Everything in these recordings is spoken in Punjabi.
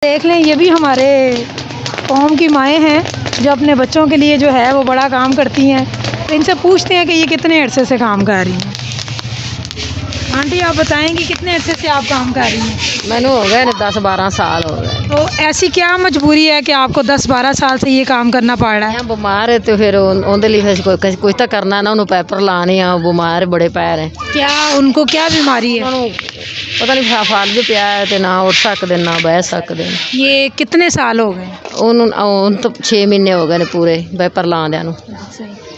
देख लें, ये भी हमारे कौम की माएँ हैं जो अपने बच्चों के लिए जो है वो बड़ा काम करती हैं। तो इनसे पूछते हैं कि ये कितने अरसे से काम कर रही हैं। आंटी, आप बताएंगी कितने अरसे से आप काम कर रही हैं? मैंने हो गए 10-12 साल हो गए। तो ऐसी क्या मजबूरी है कि आपको 10-12 साल से ये काम करना पड़ रहा है? मैं बीमार है तो फिर उनके लिए फिर कुछ तो करना ना, उन्होंने पैपर लाने हैं, बीमार बड़े पैर हैं। क्या उनको क्या बीमारी है? उन्होंने पता नहीं फर्ज पिया है तो ना उठ सकते ना बह सकते। ये कितने साल हो गए? उन तो 6 महीने हो गए ने पूरे पैपर लांदे ਨੂੰ।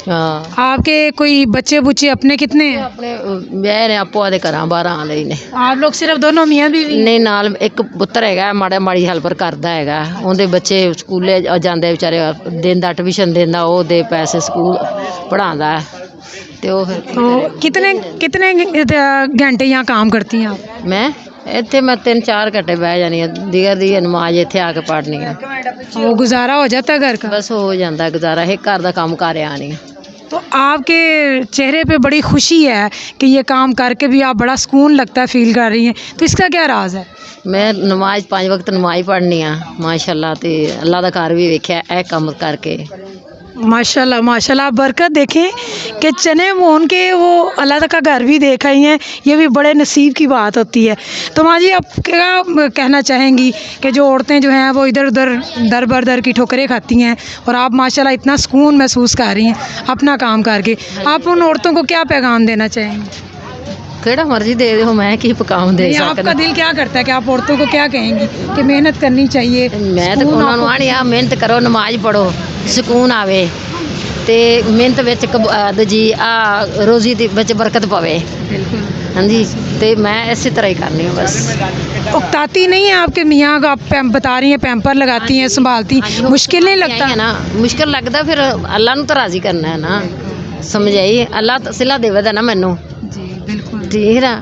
हाँ, आपके कोई बच्चे बुच्चे अपने कितने हैं? अपने ਵਿਆਹ ਨੇ ਆਪੋ ਆਦੇ ਘਰਾਂ ਬਾਹਰ ਆਣ ਲਈ ਨੇ। आप लोग सिर्फ दोनों मियाँ बीवी? ਨਹੀਂ ਨਾਲ ਇੱਕ ਪੁੱਤਰ ਹੈਗਾ, ਮਾੜੀ ਹੈਲਪਰ ਕਰਦਾ ਹੈਗਾ। ਉਹਦੇ ਬੱਚੇ ਸਕੂਲੇ ਜਾਂਦੇ ਵਿਚਾਰੇ, ਦਿਨ ਦਾ ਟਿਊਸ਼ਨ ਦਿੰਦਾ, ਉਹਦੇ ਪੈਸੇ ਸਕੂਲ ਪੜਾਉਂਦਾ ਤੇ ਉਹ ਫਿਰ। तो कितने घंटे यहाँ काम करती हैं आप? ਮੈਂ ਇੱਥੇ ਮੈਂ 3-4 ਘੰਟੇ ਬਹਿ ਜਾਣੀ ਆ, ਦੀਗਰ ਦੀ ਨਮਾਜ਼ ਇੱਥੇ ਆ ਕੇ ਪੜ੍ਹਨੀ ਆ। वो गुजारा हो जाता है घर का? ਬਸ ਹੋ ਜਾਂਦਾ ਗੁਜ਼ਾਰਾ, ਇਹ ਘਰ ਦਾ ਕੰਮ ਕਰ ਆਣੀ। तो आपके चेहरे पे बड़ी खुशी है कि ये काम करके भी आप बड़ा सुकून लगता है फील कर रही हैं, तो इसका क्या राज है? ਮੈਂ ਨਮਾਜ਼ 5 ਵਕਤ ਨਮਾਜ਼ ਪੜ੍ਹਨੀ ਆ ਮਾਸ਼ਾਅੱਲਾ, ਤੇ ਅੱਲਾ ਦਾ ਘਰ ਵੀ ਵੇਖਿਆ ਇਹ ਕੰਮ ਕਰਕੇ। माशाल्लाह माशाल्लाह, आप बरकत देखें कि चने मोहन के वो अल्लाह का घर भी देख आई हैं, ये भी बड़े नसीब की बात होती है। तो माँ जी, आप क्या कहना चाहेंगी कि जो औरतें जो हैं वो इधर उधर दर बर दर की ठोकरें खाती हैं और आप माशाल्लाह इतना सुकून महसूस कर रही हैं अपना काम करके, आप उन औरतों को क्या पैगाम देना चाहेंगी? ਕਿਹੜਾ ਮਰਜ਼ੀ ਦੇ ਦਿਓ, ਮੈਂ ਕੀ ਪਕਾਉਂ ਦੇ नहीं, ਸਕਦਾ। आपका दिल क्या करता है कि आप औरतों को क्या कहेंगी कि मेहनत करनी चाहिए? ਮੈਂ ਤਾਂ ਉਹਨਾਂ ਨੂੰ ਆਣੀ ਆ, ਮਿਹਨਤ ਕਰੋ, ਨਮਾਜ਼ ਪੜੋ, ਸਕੂਨ ਆਵੇ ਤੇ ਮਿਹਨਤ ਵਿੱਚ ਦੂਜੀ ਆ ਰੋਜ਼ੀ ਦੀ ਵਿੱਚ ਬਰਕਤ ਪਵੇ। बिल्कुल। ਹਾਂਜੀ, ਤੇ ਮੈਂ ਇਸੇ ਤਰ੍ਹਾਂ ਹੀ ਕਰਨੀ ਆ ਬਸ। उकताती नहीं है आपके मियाँ का? आप बता रही हैं पैम्पर लगाती हैं, संभालती, मुश्किल नहीं लगता? है ना, मुश्किल लगता, फिर अल्लाह ਨੂੰ ਤਾਂ ਰਾਜ਼ੀ ਕਰਨਾ ਹੈ ਨਾ। ਸਮਝਾਈ, ਅੱਲਾਹ ਤਾਂ ਸਿਲਾ ਦੇਵੇਗਾ ਨਾ ਮੈਨੂੰ। जी बिल्कुल। ਠੀਕ ਨਾ,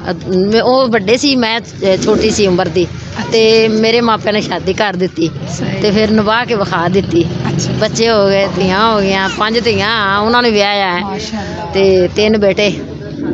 ਉਹ ਵੱਡੇ ਸੀ, ਮੈਂ ਛੋਟੀ ਸੀ ਉਮਰ ਦੀ, ਤੇ ਮੇਰੇ ਮਾਪਿਆਂ ਨੇ ਸ਼ਾਦੀ ਕਰ ਦਿੱਤੀ ਤੇ ਫਿਰ ਨਿਭਾ ਕੇ ਵਿਖਾ ਦਿੱਤੀ। अच्छा, ਬੱਚੇ ਹੋ ਗਏ, ਧੀਆਂ ਹੋ ਗਈਆਂ, 5 ਧੀਆਂ ਉਹਨਾਂ ਨੇ ਵਿਆਹਿਆ ਹੈ माशाल्लाह ਤੇ 3 ਬੇਟੇ।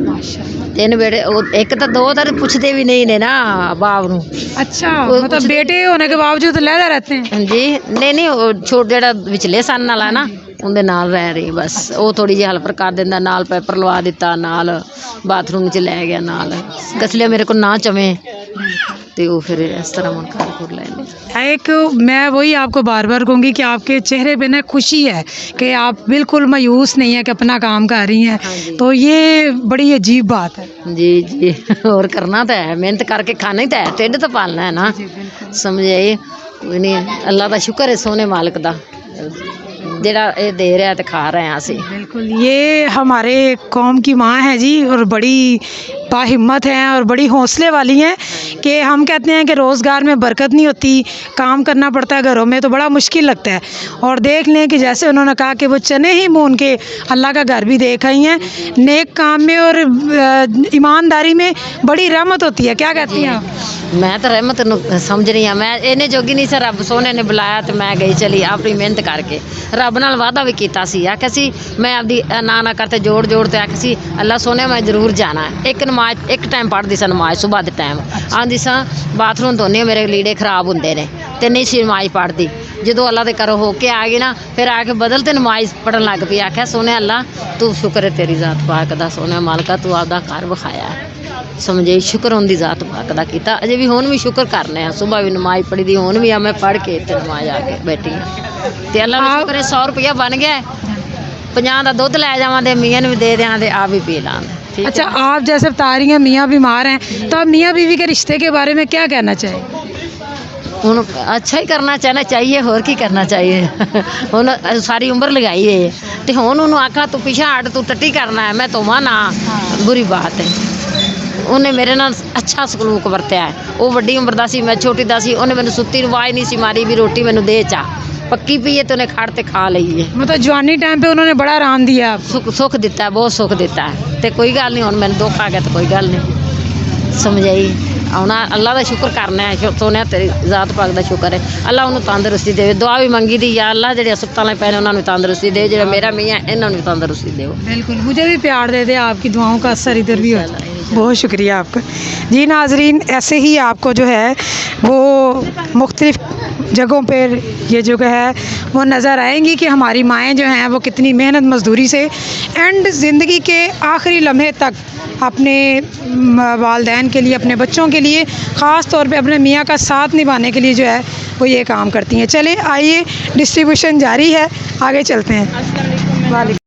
माशाल्लाह। 3 ਬੇਟੇ, ਉਹ ਇੱਕ ਤਾਂ 2 ਤਾਂ ਪੁੱਛਦੇ ਵੀ नहीं ਨੇ ਨਾ ਬਾਪ ਨੂੰ। अच्छा, मतलब बेटे होने के बावजूद लहदा रहते हैं? ਹਾਂਜੀ, ਨਹੀਂ ਉਹ ਛੋਟਾ ਜਿਹੜਾ ਵਿਚਲੇ ਸਨ ਵਾਲਾ ਨਾ, ਉਹਦੇ ਨਾਲ ਰਹਿ ਰਹੀ ਬਸ। ਉਹ ਥੋੜੀ ਜਿਹੀ ਹੈਲਪ ਕਰ ਦਿੰਦਾ, ਨਾਲ ਪੈਪਰ ਲਵਾ ਦਿੱਤਾ, ਨਾਲ ਬਾਥਰੂਮ 'ਚ ਲੈ ਗਿਆ, ਨਾਲ ਕਸਲਿਆ ਮੇਰੇ ਕੋਲ ਨਾ ਚਵੇਂ ਤੇ ਉਹ ਫਿਰ ਇਸ ਤਰ੍ਹਾਂ ਮਨ ਕਰ ਲੈਂਦੇ। एक मैं वही आपको बार बार कहूँगी कि आपके चेहरे पे ना खुशी है कि आप बिल्कुल मायूस नहीं है कि अपना काम कर रही हैं, तो ये बड़ी अजीब बात है। जी जी, और करना तो है, मेहनत करके खाना ही तो है, ढिड तो पालना है ना। समझे, कोई नहीं, अल्लाह का शुक्र है सोने मालिक का ਜਿਹੜਾ ਇਹ ਦੇ ਰਿਹਾ ਤੇ ਖਾ ਰਹੇ ਹਾਂ ਅਸੀਂ। बिल्कुल, ये हमारे कौम की माँ है जी, और बड़ी बाहिम्मत हैं और बड़ी हौसले वाली हैं कि हम कहते हैं कि रोज़गार में बरकत नहीं होती, काम करना पड़ता है घरों में, तो बड़ा मुश्किल लगता है। और देख लें कि जैसे उन्होंने कहा कि वो चने ही मून के अल्लाह का घर भी देख आई हैं, नेक काम में और ईमानदारी में बड़ी रहमत होती है। क्या कहती हैं आप? मैं तो रहमत ਨੂੰ ਸਮਝ ਰਹੀ ਹਾਂ, ਮੈਂ ਇਹਨੇ ਜੋਗੀ ਨਹੀਂ ਸੀ, ਰੱਬ ਸੋਹਣੇ ਨੇ ਬੁਲਾਇਆ ਤੇ ਮੈਂ ਗਈ ਚਲੀ ਆਪਣੀ ਮਿਹਨਤ ਕਰਕੇ। ਰੱਬ ਨਾਲ ਵਾਅਦਾ ਵੀ ਕੀਤਾ ਸੀ, ਆਖਿਆ ਸੀ ਮੈਂ ਆਪਦੀ ਨਾ ਕਰਤੇ ਜੋੜ ਤੇ ਆਖਿਆ ਸੀ ਅੱਲਾ ਸੋਹਣੇ ਮੈਂ ਜ਼ਰੂਰ ਜਾਣਾ। ਇੱਕ ਨਮਾਜ਼ ਇੱਕ ਟਾਈਮ ਪੜ੍ਹਦੀ ਸਾਂ, ਨਮਾਜ਼ ਸੁਬਾਹ ਦੇ ਟਾਈਮ ਆਉਂਦੀ ਸਾਂ, ਬਾਥਰੂਮ ਧੋਨੀ, ਮੇਰੇ ਲੀੜੇ ਖਰਾਬ ਹੁੰਦੇ ਨੇ ਤੇ ਨਹੀਂ ਸੀ ਨਮਾਜ਼ ਪੜ੍ਹਦੀ। ਜਦੋਂ ਅੱਲਾ ਦੇ ਘਰੋਂ ਹੋ ਕੇ ਆ ਗਈ ਨਾ, ਫਿਰ ਆ ਕੇ ਬਦਲ ਤੇ ਨਮਾਜ਼ ਪੜ੍ਹਨ ਲੱਗ ਪਈ। ਆਖਿਆ ਸੋਹਣੇ ਅੱਲਾ ਤੂੰ ਸ਼ੁਕਰ ਹੈ ਤੇਰੀ ਜ਼ਾਤ ਪਾਕ ਦਾ, ਸੋਹਣੇ ਮਾਲਕਾ ਤੂੰ ਆਪਦਾ ਘਰ ਵਿਖਾਇਆ। ਸਮਝੇ, ਸ਼ੁਕਰ ਹੁੰਦੀ ਜ਼ਾਤ ਪਾਕ ਦਾ ਕੀਤਾ। ਅਜੇ ਵੀ ਹੁਣ ਵੀ ਸ਼ੁਕਰ ਕਰਨੇ ਆ, ਸੁਬਾਹ ਵੀ ਨਮਾਜ਼ ਪੜ੍ਹੀ ਦੀ, ਹੁਣ ਵੀ ਆ ਮੈਂ ਪੜ੍ਹ ਕੇ ਤੇ ਨਮਾਜ਼ ਆ ਕੇ ਬੈਠੀ ਹਾਂ ਤੇ ਅੱਲਾ ਦਾ ਸ਼ੁਕਰ ਹੈ 100 ਰੁਪਇਆ ਬਣ ਗਿਆ। 50 ਦਾ ਦੁੱਧ ਲੈ ਜਾਵਾਂਗੇ, ਮੀਆਂ ਨੂੰ ਵੀ ਦੇ ਦਿਆਂ ਤੇ ਆਪ ਵੀ ਪੀ ਲਾਂਗੇ। अच्छा, आप जैसे बता रही हैं मियाँ बीमार हैं, तो आप मियाँ बीवी के रिश्ते के बारे में क्या कहना चाहें? ਹੁਣ ਅੱਛਾ ਹੀ ਕਰਨਾ ਚਾਹਨਾ ਚਾਹੀਏ, ਹੋਰ ਕੀ ਕਰਨਾ ਚਾਹੀਏ। ਹੁਣ ਸਾਰੀ ਉਮਰ ਲਗਾਈ ਹੈ ਤੇ ਹੁਣ ਉਹਨੂੰ ਆਖਾ ਤੂੰ ਪਿਛਾ ਹਟ, ਤੂੰ ਟੱਟੀ ਕਰਨਾ ਹੈ, ਮੈਂ ਤੋਵਾਂ ਨਾ, ਬੁਰੀ ਬਾਤ ਹੈ। ਉਹਨੇ ਮੇਰੇ ਨਾਲ ਅੱਛਾ ਸਲੂਕ ਵਰਤਿਆ ਹੈ। ਉਹ ਵੱਡੀ ਉਮਰ ਦਾ ਸੀ, ਮੈਂ ਛੋਟੀ ਦਾ ਸੀ, ਉਹਨੇ ਮੈਨੂੰ ਸੁੱਤੀ ਨੂੰ ਆਵਾਜ਼ ਨਹੀਂ ਸੀ ਮਾਰੀ ਵੀ ਰੋਟੀ ਮੈਨੂੰ ਦੇ ਚਾ ਪੱਕੀ ਪਈ ਹੈ ਤੇ ਉਹਨੇ ਖੜ ਤੇ ਖਾ ਲਈ ਹੈ। मतलब जवानी टाइम पे उन्होंने बड़ा आराम दिया आपको? ਸੁੱਖ ਦਿੱਤਾ ਹੈ, ਬਹੁਤ ਸੁੱਖ ਦਿੱਤਾ ਹੈ ਤੇ ਕੋਈ ਗੱਲ ਨਹੀਂ, ਹੁਣ ਮੈਨੂੰ ਦੁੱਖ ਆ ਗਿਆ ਤੇ ਕੋਈ ਗੱਲ ਨਹੀਂ। ਸਮਝਾਈ, ਆਉਣਾ ਅੱਲਾ ਦਾ ਸ਼ੁਕਰ ਕਰਨਾ ਹੈ। ਸੋਹਣਿਆ ਤੇਰੀ ਜ਼ਾਤ ਪਾਕ ਦਾ ਸ਼ੁਕਰ ਹੈ, ਅੱਲਾ ਉਹਨੂੰ ਤੰਦਰੁਸਤੀ ਦੇਵੇ। ਦੁਆ ਵੀ ਮੰਗੀ ਦੀ, ਯਾ ਅੱਲਾ ਜਿਹੜੇ ਹਸਪਤਾਲਾਂ ਪਏ ਨੇ ਉਹਨਾਂ ਨੂੰ ਤੰਦਰੁਸਤੀ ਦੇ, ਜਿਹੜਾ ਮੇਰਾ ਮੀਆਂ ਇਹਨਾਂ ਨੂੰ ਤੰਦਰੁਸਤੀ ਦਿਓ। बिल्कुल, मुझे भी प्यार दे दे, आपकी दुआओं का असर इधर भी हो। بہت شکریہ آپ کا. جی ناظرین، ایسے ہی آپ کو جو ہے وہ مختلف جگہوں پر یہ جگہ ہے وہ نظر آئیں گی کہ ہماری مائیں جو ہیں وہ کتنی محنت مزدوری سے اینڈ زندگی کے آخری لمحے تک اپنے والدین کے لیے، اپنے بچوں کے لیے، خاص طور پہ اپنے میاں کا ساتھ نبھانے کے لیے جو ہے وہ یہ کام کرتی ہیں. چلیں آئیے، ڈسٹریبیوشن جاری ہے، آگے چلتے ہیں. السلام علیکم. وعلیکم